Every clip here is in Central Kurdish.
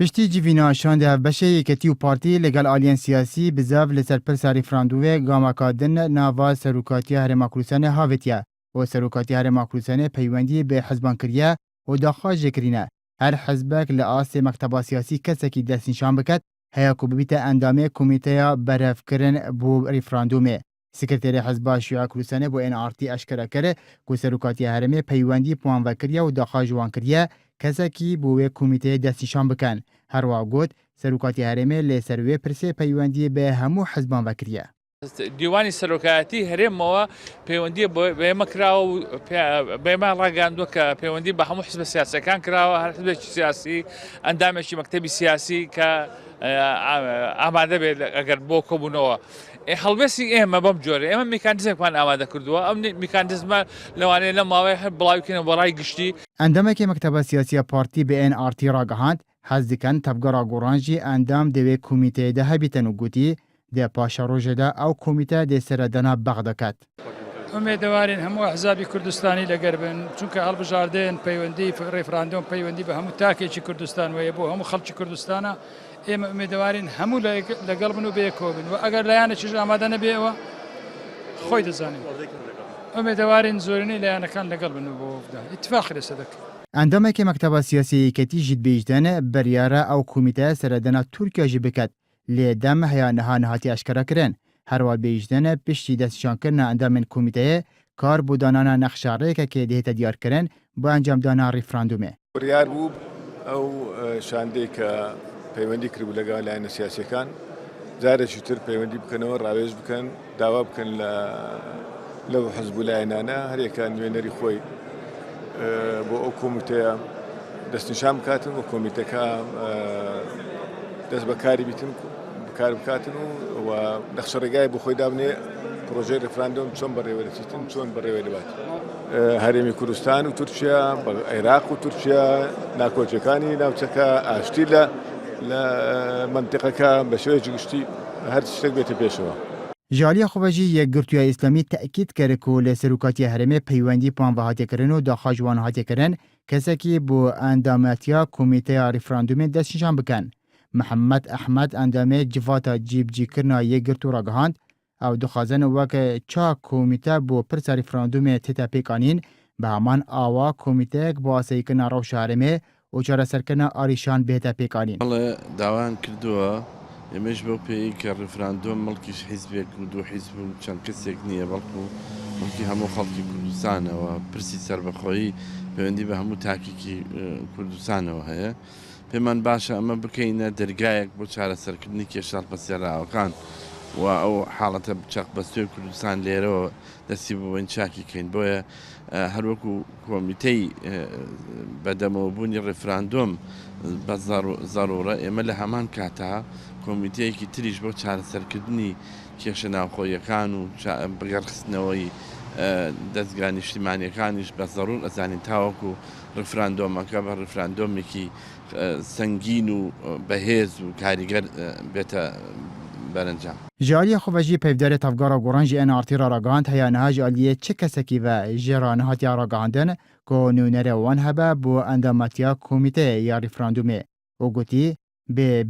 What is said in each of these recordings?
پشتی جیوینا شانده بشه یکتی و پارتی لگل آلین سیاسی بزاف لسر پرسا ریفراندومه گاماکادن ناوا سروکاتی هرما کروسانه هاوتیه و سروکاتی هرما کروسانه پیوندی به حزبان کریه و داخوا جکرینه. هر حزبک لآس مکتبا سیاسی کسکی دست نشان بکد هیا کو ببیت اندامه کمیته برف کرن بو ریفراندومه. سکرتری حزب شیعه کروسانه بو این آرتی اشکره کره کو سروکاتی هرمه پیوندی پوان وکریه و داخوا جوان کریه کسکی بو کمیته دست نشان بکن. هر واگوت سروکاتی هرمه لی سروی پرسه پیوندی به همو حزبان وکریه. دیوانی سەرۆکایەتی هەرێمەوە پەیوەندی بەمە کراوە و بەمە ڕاگەاندووە کە پەیوەندی بە هەموو حزب سیاسەکان کراوە هەر حزبێکی سیاسی ئەندامێکی مەکتەبی سیاسی کە ئامادە بێت ئەگەر بۆ کۆبوونەوە هەڵوێستی ئێمە بەم جۆرە ئێمە میکانیزمێکمان ئامادە کردووە ئەم میکانیزمە لەوانەیە لە ماوەی هەر بڵاوکردنەوە بە ڕای گشتی ئەندامێکی مەکتەبە سیاسی پارتی به این آرتی ڕاگەهاند حەز دکەن تەبگەڕا گۆڕانجی ئەندام دەوێ کومیتەیەدا هەبیتن و گوتی دێ پاشە ڕۆژێدا ئەو کومیتە دێ سەردەنا بەغ دەکات. ئومێدەوارین هەموو ئەحزابی کوردستانی لەگەر بن چونکە هەڵبژاردن پەیوەندی ڕێفراندۆم پەیوەندی بە هەموو تاکێکی کوردستان وەیە بۆ هەموو خەڵکی کوردستانە ئێمە ئومێدەوارین هەموو لەگەڵ بن و بەیەکەوە بن و ئەگەر لایەنێکیش ئامادە نەبێەوە خۆی دەزانین ئومێدەوارین زۆرینەی لایەنەکان لەگەڵ بن و بۆ بدا ئیتفاقی لەسەر دەکەین. ئەندامێکی مەکتەبە سیاسی یەکەتی ژید بێژدەن بەریارە ئەو کومیتە سەردەنا تورکیاژی بکات لێ دەم هەیە نەها نەهاتی ئەشکەرەکردن هەروە بێژدەنە پشتی دەستنیشانکردنە ئەندامên کومیتەیە کار بۆ دانانا نەخشارەیەکێ دێتە دیارکردن بۆ ئەنجامدانا ڕیفراندومێ. بڕیار بوو ئەو شاندەی کە پەیوەندی کردبوو لەگەڵ لایەنە سیاسیەکان جارێکی تر پەیوەندی بکەنەوە ڕاوێژ بکەن داوا بکەن لەو حەزب و لایەنانە هەرێکان نوێنەری خۆی بۆ ئەو کۆمیتەیە دەستنیشان بکاتن و کۆمیتەکە دەست بەکاری بیتن بکار بکاتن و نەخشەڕێگای بۆ خۆی دابنێ پرۆژەی ڕێفراندۆم چۆن بەڕێوەدەچیتن چۆن بەڕێوە دەبات. هەرێمی کوردستان و تورکیا عێراق و تورکیا ناکۆچەکانی ناوچەکە ئاشتی لە منتیقەکە بە شێوەیەکی گشتی هەر شتێک بێتە پێشەوە. ژالیە خوبەژی یەکگرتووە ئیسلامی تەکید کرد و لە سەرۆکاتی هەرێمێ پەیوەندی پوان بە هاتێکردن و داخوا جوان هاتێکردن کەسێکی بۆ ئەندامەتیا کۆمیتەیە ڕیفراندومێ دەستنیشان بکەن. محەممەد ئەحمەد ئەندامێ جڤاتە جیبجیکردنا یەکگرتو ڕاگەهاند ئەو دخوازن وەکە چا کۆمیتە بۆ پرسە ریفراندومێ تێتە پێکانین بە هەمان ئاوا کۆمیتەیەک بۆ ئاساییکردنا ڕەوشە هەرێمێ و چارەسەرکردنا ئاریشان بێتە پێکانین. داوان کردووە ئێمەش بەو پێی کە ڕیفراندۆم مڵکیش حیزبێک و دوو حیزب و چەند کەسێک نییە بەڵکو مڵکی هەموو خەڵکی کوردستانەوە پرسی سەربەخۆیی پەیوەندی بە هەموو تاکێکی کوردستانەوە هەیە. پێمان باشە ئەمە بکەینە دەرگایەک بۆ چارەسەرکردنی کێشە بەسێراوەکان و ئەو حاڵەتە چەق بەستوی کوردستان لێرەوە دەستی بۆین چاکیکەین بۆیە هەروەکو کۆمیتەی بەدەمەوەبوونی ڕێفراندۆم بە زەڕورە ئێمە لە هەمان کاتا کۆمیتەیەکی تریش بۆ چارەسەرکردنی کێشە ناوخۆیەکان و بگەڕخستنەوەی دەستگا نیشتیمانیەکانیش بە زەڕور ئەزانین تاوەکو ڕفراندۆمەکە بە ڕفراندۆمێکی سەنگین و بەهێز و کاریگەر بێتە بەرەنجام. ژالیە خوبەژی پەیوەندی تەفگەڕە گۆڕانجی ئەنارتی ڕاگەاند هەیە نەها ژالیە چ کەسێکی بە ژێرانەهاتیا ڕاگەاندن کۆ نوێنەرە وان هەبە بۆ ئەندامەتیا کۆمیتەیە یا ریفراندومێ و گوتی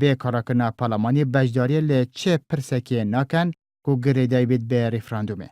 بێ کارەکردنا پەرلەمانی بەشداریە لە چه پرسێکێ ناکەن و گرێدای بێت بە ریفراندومێ.